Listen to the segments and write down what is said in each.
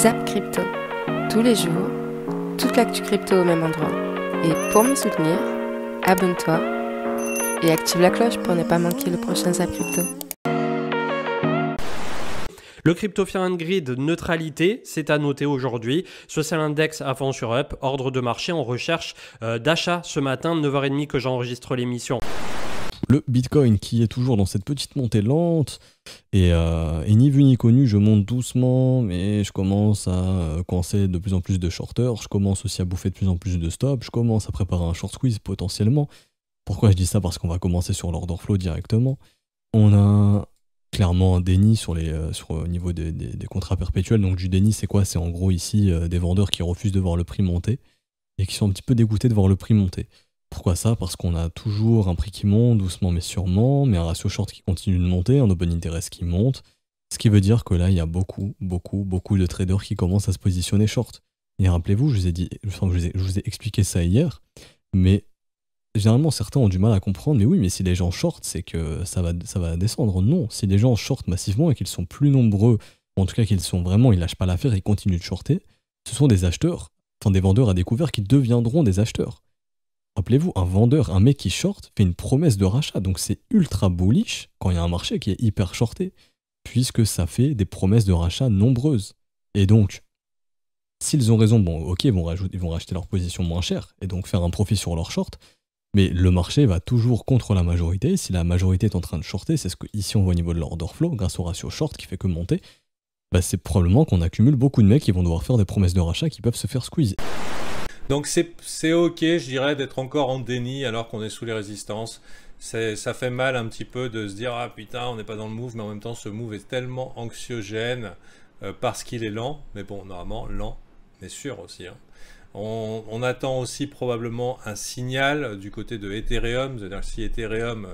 Zap Crypto. Tous les jours, toute l'actu crypto au même endroit. Et pour m'y soutenir, abonne-toi et active la cloche pour ne pas manquer le prochain Zap Crypto. Le Crypto Fear and Greed neutralité, c'est à noter aujourd'hui. Social Index avance sur Up, ordre de marché en recherche d'achat ce matin, 9h30 que j'enregistre l'émission. Le Bitcoin qui est toujours dans cette petite montée lente et ni vu ni connu, je monte doucement mais je commence à coincer de plus en plus de shorters, je commence aussi à bouffer de plus en plus de stops, je commence à préparer un short squeeze potentiellement. Pourquoi je dis ça? Parce qu'on va commencer sur l'order flow directement. On a clairement un déni sur au niveau des contrats perpétuels. Donc du déni, c'est quoi? C'est en gros ici des vendeurs qui refusent de voir le prix monter et qui sont un petit peu dégoûtés de voir le prix monter. Pourquoi ça? Parce qu'on a toujours un prix qui monte doucement mais sûrement, mais un ratio short qui continue de monter, un open interest qui monte, ce qui veut dire que là il y a beaucoup de traders qui commencent à se positionner short. Et rappelez-vous, je vous ai expliqué ça hier, mais généralement certains ont du mal à comprendre, mais oui, mais si les gens short, c'est que ça va descendre. Non, si les gens short massivement et qu'ils sont plus nombreux, ou en tout cas qu'ils lâchent pas l'affaire et ils continuent de shorter, ce sont des acheteurs, des vendeurs à découvert qui deviendront des acheteurs. Rappelez-vous, un mec qui short fait une promesse de rachat, donc c'est ultra bullish quand il y a un marché qui est hyper shorté, puisque ça fait des promesses de rachat nombreuses. Et donc, s'ils ont raison, bon ok, ils vont racheter leur position moins cher, et donc faire un profit sur leur short, mais le marché va toujours contre la majorité. Si la majorité est en train de shorter, c'est ce qu'ici on voit au niveau de l'order flow, grâce au ratio short qui fait que monter, c'est probablement qu'on accumule beaucoup de mecs qui vont devoir faire des promesses de rachat qui peuvent se faire squeezer. Donc c'est ok, je dirais, d'être encore en déni alors qu'on est sous les résistances. Ça fait mal un petit peu de se dire « Ah putain, on n'est pas dans le move », mais en même temps, ce move est tellement anxiogène parce qu'il est lent. Mais bon, normalement, lent, mais sûr aussi. Hein. On attend aussi probablement un signal du côté de Ethereum. C'est-à-dire que si Ethereum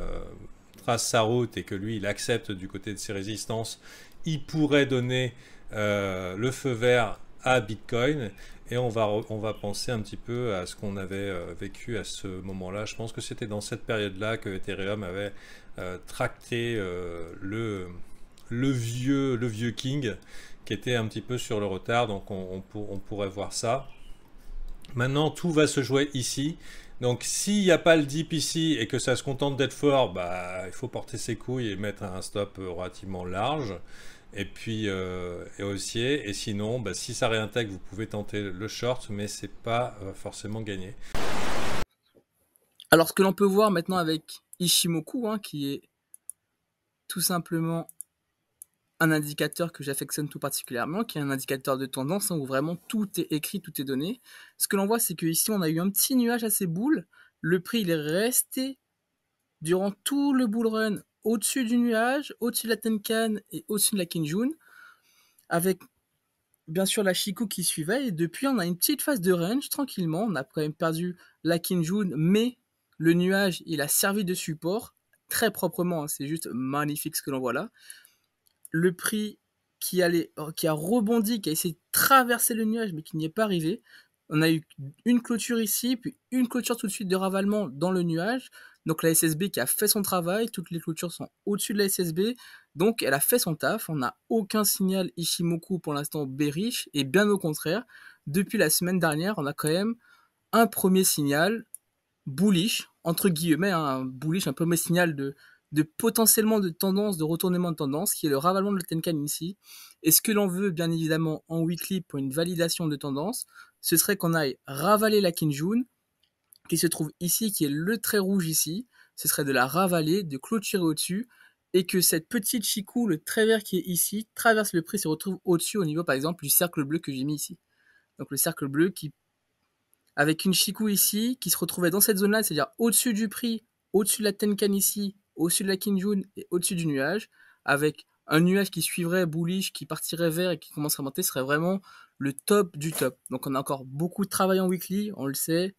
trace sa route et que lui, il accepte du côté de ses résistances, il pourrait donner le feu vert à Bitcoin. Et on va penser un petit peu à ce qu'on avait vécu à ce moment-là. Je pense que c'était dans cette période-là que Ethereum avait tracté le vieux King qui était un petit peu sur le retard. Donc on pourrait voir ça. Maintenant, tout va se jouer ici. Donc s'il n'y a pas le dip ici et que ça se contente d'être fort, il faut porter ses couilles et mettre un stop relativement large. Et puis haussier, et sinon si ça réintègre vous pouvez tenter le short, mais c'est pas forcément gagné. Alors ce que l'on peut voir maintenant avec Ichimoku, qui est tout simplement un indicateur que j'affectionne tout particulièrement, qui est un indicateur de tendance où vraiment tout est écrit, tout est donné. Ce que l'on voit, c'est qu'ici on a eu un petit nuage assez boule, le prix il est resté durant tout le bull run au-dessus du nuage, au-dessus de la Tenkan et au-dessus de la Kinjun, avec bien sûr la Chikou qui suivait, et depuis on a une petite phase de range, tranquillement, on a quand même perdu la Kinjun, mais le nuage, il a servi de support, très proprement, c'est juste magnifique ce que l'on voit là. Le prix qui a rebondi, qui a essayé de traverser le nuage, mais qui n'y est pas arrivé. On a eu une clôture ici, puis une clôture tout de suite de ravalement dans le nuage. Donc la SSB qui a fait son travail, toutes les clôtures sont au-dessus de la SSB, donc elle a fait son taf. On n'a aucun signal Ichimoku pour l'instant bearish, et bien au contraire, depuis la semaine dernière, on a quand même un premier signal bullish, entre guillemets, un bullish, un premier signal de potentiellement de tendance, de retournement de tendance, qui est le ravalement de la Tenkan ici. Et ce que l'on veut, bien évidemment, en weekly pour une validation de tendance, ce serait qu'on aille ravaler la Kinjun, qui se trouve ici, qui est le trait rouge ici. Ce serait de la ravaler, de clôturer au-dessus, et que cette petite Chikou, le trait vert qui est ici, traverse le prix, se retrouve au-dessus au niveau, par exemple, du cercle bleu que j'ai mis ici. Donc le cercle bleu qui, avec une Chikou ici, qui se retrouvait dans cette zone-là, c'est-à-dire au-dessus du prix, au-dessus de la Tenkan ici, au-dessus de la Kinjun et au-dessus du nuage, avec un nuage qui suivrait bullish, qui partirait vert et qui commencerait à monter, serait vraiment le top du top. Donc on a encore beaucoup de travail en weekly, on le sait.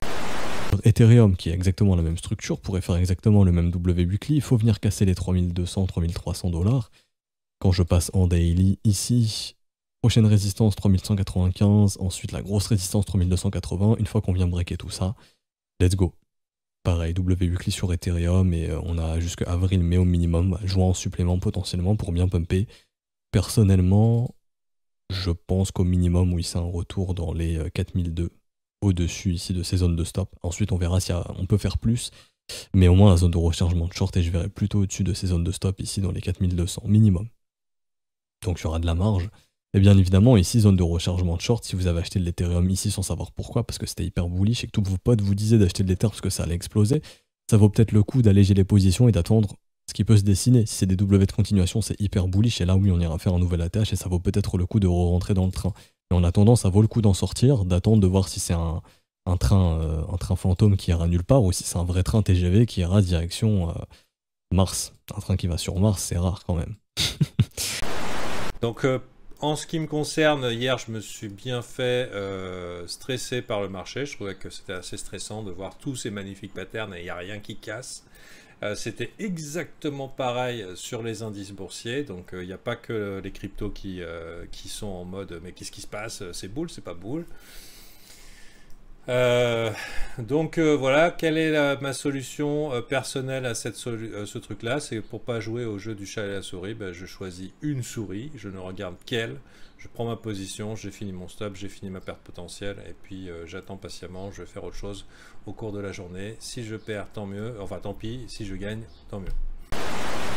Ethereum, qui a exactement la même structure, pourrait faire exactement le même W weekly. Il faut venir casser les 3200, 3300 $. Quand je passe en daily, ici, prochaine résistance 3195, ensuite la grosse résistance 3280. Une fois qu'on vient breaker tout ça, let's go. Pareil, W weekly sur Ethereum, et on a jusqu'à avril-mai au minimum, juin en supplément potentiellement pour bien pumper. Personnellement, Je pense qu'au minimum, oui, c'est un retour dans les 4002, au-dessus ici de ces zones de stop. Ensuite, on verra si on peut faire plus, mais au moins la zone de rechargement de short, et je verrai plutôt au-dessus de ces zones de stop, ici dans les 4200, minimum. Donc il y aura de la marge. Et bien évidemment, ici, zone de rechargement de short, si vous avez acheté de l'Ethereum ici sans savoir pourquoi, parce que c'était hyper bullish et que tous vos potes vous disaient d'acheter de l'Ether parce que ça allait exploser, ça vaut peut-être le coup d'alléger les positions et d'attendre ce qui peut se dessiner. Si c'est des W de continuation, c'est hyper bullish, et là oui, on ira faire un nouvel ATH et ça vaut peut-être le coup de re-rentrer dans le train. Mais en attendant, ça vaut le coup d'en sortir, d'attendre de voir si c'est un train fantôme qui ira nulle part ou si c'est un vrai train TGV qui ira direction Mars. Un train qui va sur Mars, c'est rare quand même. Donc, en ce qui me concerne, hier, je me suis bien fait stresser par le marché. Je trouvais que c'était assez stressant de voir tous ces magnifiques patterns et il n'y a rien qui casse. C'était exactement pareil sur les indices boursiers. Donc, il n'y a pas que les cryptos qui sont en mode « mais qu'est-ce qui se passe? C'est boule, c'est pas boule ?» Donc voilà, quelle est ma solution personnelle à ce truc-là? C'est pour pas jouer au jeu du chat et la souris, je choisis une souris, je ne regarde qu'elle, je prends ma position, j'ai fini mon stop, j'ai fini ma perte potentielle, et puis j'attends patiemment, je vais faire autre chose au cours de la journée. Si je perds, tant mieux, enfin tant pis, si je gagne, tant mieux.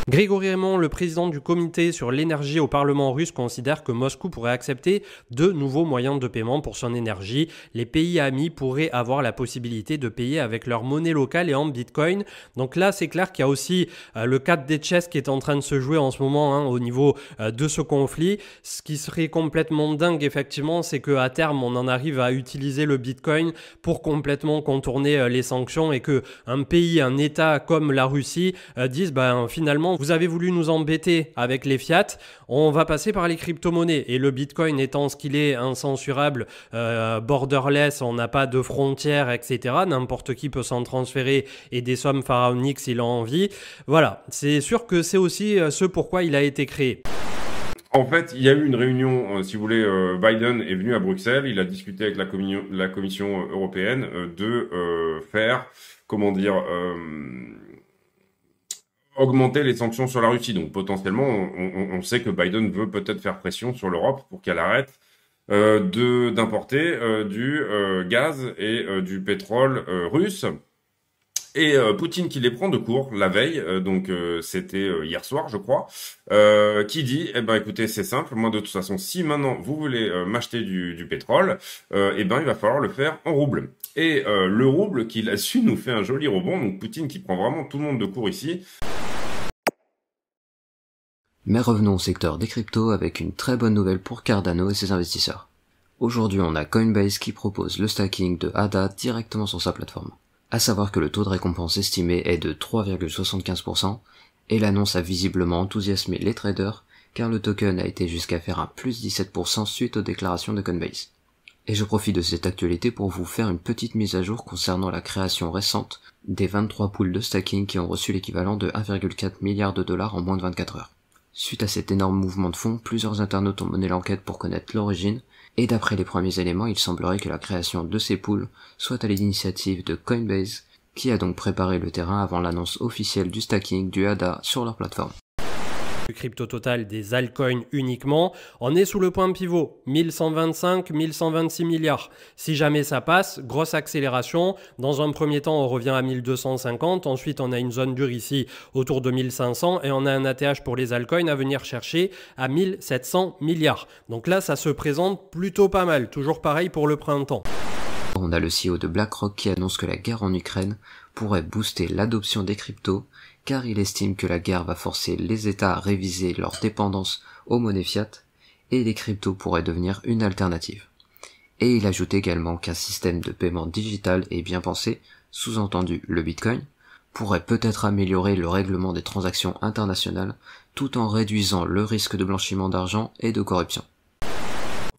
Grégory Raymond, le président du comité sur l'énergie au Parlement russe, considère que Moscou pourrait accepter de nouveaux moyens de paiement pour son énergie. Les pays amis pourraient avoir la possibilité de payer avec leur monnaie locale et en bitcoin. Donc là, c'est clair qu'il y a aussi le cas des chess qui est en train de se jouer en ce moment au niveau de ce conflit. Ce qui serait complètement dingue, effectivement, c'est qu'à terme, on en arrive à utiliser le bitcoin pour complètement contourner les sanctions et qu'un pays, un État comme la Russie dise finalement, vous avez voulu nous embêter avec les fiat, on va passer par les crypto-monnaies. Et le bitcoin étant ce qu'il est, incensurable, borderless, on n'a pas de frontières, etc. N'importe qui peut s'en transférer et des sommes pharaoniques s'il a envie. Voilà, c'est sûr que c'est aussi ce pourquoi il a été créé. En fait, il y a eu une réunion, si vous voulez, Biden est venu à Bruxelles, il a discuté avec la Commission européenne de faire, augmenter les sanctions sur la Russie. Donc potentiellement, on sait que Biden veut peut-être faire pression sur l'Europe pour qu'elle arrête d'importer du gaz et du pétrole russe. Et Poutine qui les prend de court la veille, donc c'était hier soir je crois, qui dit écoutez, c'est simple, moi de toute façon si maintenant vous voulez m'acheter du pétrole, il va falloir le faire en rouble. Et le rouble qui là-dessus nous fait un joli rebond, donc Poutine qui prend vraiment tout le monde de court ici. Mais revenons au secteur des cryptos avec une très bonne nouvelle pour Cardano et ses investisseurs. Aujourd'hui, on a Coinbase qui propose le stacking de ADA directement sur sa plateforme. À savoir que le taux de récompense estimé est de 3,75% et l'annonce a visiblement enthousiasmé les traders car le token a été jusqu'à faire un plus 17% suite aux déclarations de Coinbase. Et je profite de cette actualité pour vous faire une petite mise à jour concernant la création récente des 23 pools de stacking qui ont reçu l'équivalent de 1,4 milliard de dollars en moins de 24 heures. Suite à cet énorme mouvement de fonds, plusieurs internautes ont mené l'enquête pour connaître l'origine, et d'après les premiers éléments, il semblerait que la création de ces pools soit à l'initiative de Coinbase, qui a donc préparé le terrain avant l'annonce officielle du stacking du ADA sur leur plateforme. Le crypto total des altcoins uniquement, on est sous le point pivot, 1125-1126 milliards. Si jamais ça passe, grosse accélération. Dans un premier temps, on revient à 1250. Ensuite, on a une zone dure ici autour de 1500 et on a un ATH pour les altcoins à venir chercher à 1700 milliards. Donc là, ça se présente plutôt pas mal. Toujours pareil pour le printemps. On a le CEO de BlackRock qui annonce que la guerre en Ukraine pourrait booster l'adoption des cryptos car il estime que la guerre va forcer les États à réviser leur dépendance aux monnaies fiat et les cryptos pourraient devenir une alternative. Et il ajoute également qu'un système de paiement digital est bien pensé, sous-entendu le Bitcoin, pourrait peut-être améliorer le règlement des transactions internationales tout en réduisant le risque de blanchiment d'argent et de corruption.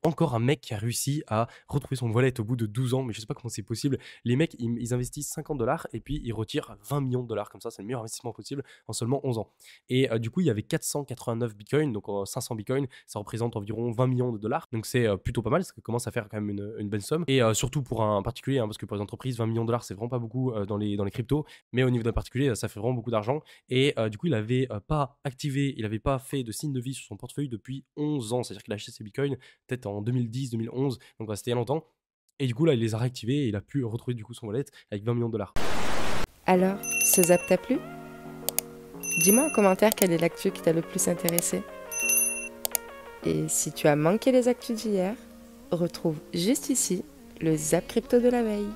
encore un mec qui a réussi à retrouver son wallet au bout de 12 ans, mais je sais pas comment c'est possible. Les mecs, ils investissent 50 $ et puis ils retirent 20 millions de dollars, comme ça, c'est le meilleur investissement possible en seulement 11 ans. Et du coup, il y avait 489 bitcoins, donc 500 bitcoins, ça représente environ 20 millions de dollars, donc c'est plutôt pas mal, ça commence à faire quand même une belle somme. Et surtout pour un particulier, parce que pour les entreprises, 20 millions de dollars, c'est vraiment pas beaucoup dans les cryptos, mais au niveau d'un particulier, ça fait vraiment beaucoup d'argent. Et du coup, il avait pas activé, il avait pas fait de signe de vie sur son portefeuille depuis 11 ans, c'est-à-dire qu'il a acheté ses bitcoins peut-être en 2010, 2011, donc c'était il y a longtemps. Et du coup, là, il les a réactivés et il a pu retrouver du coup son wallet avec 20 millions de dollars. Alors, ce zap t'a plu? Dis-moi en commentaire quelle est l'actu qui t'a le plus intéressé. Et si tu as manqué les actus d'hier, retrouve juste ici le zap crypto de la veille.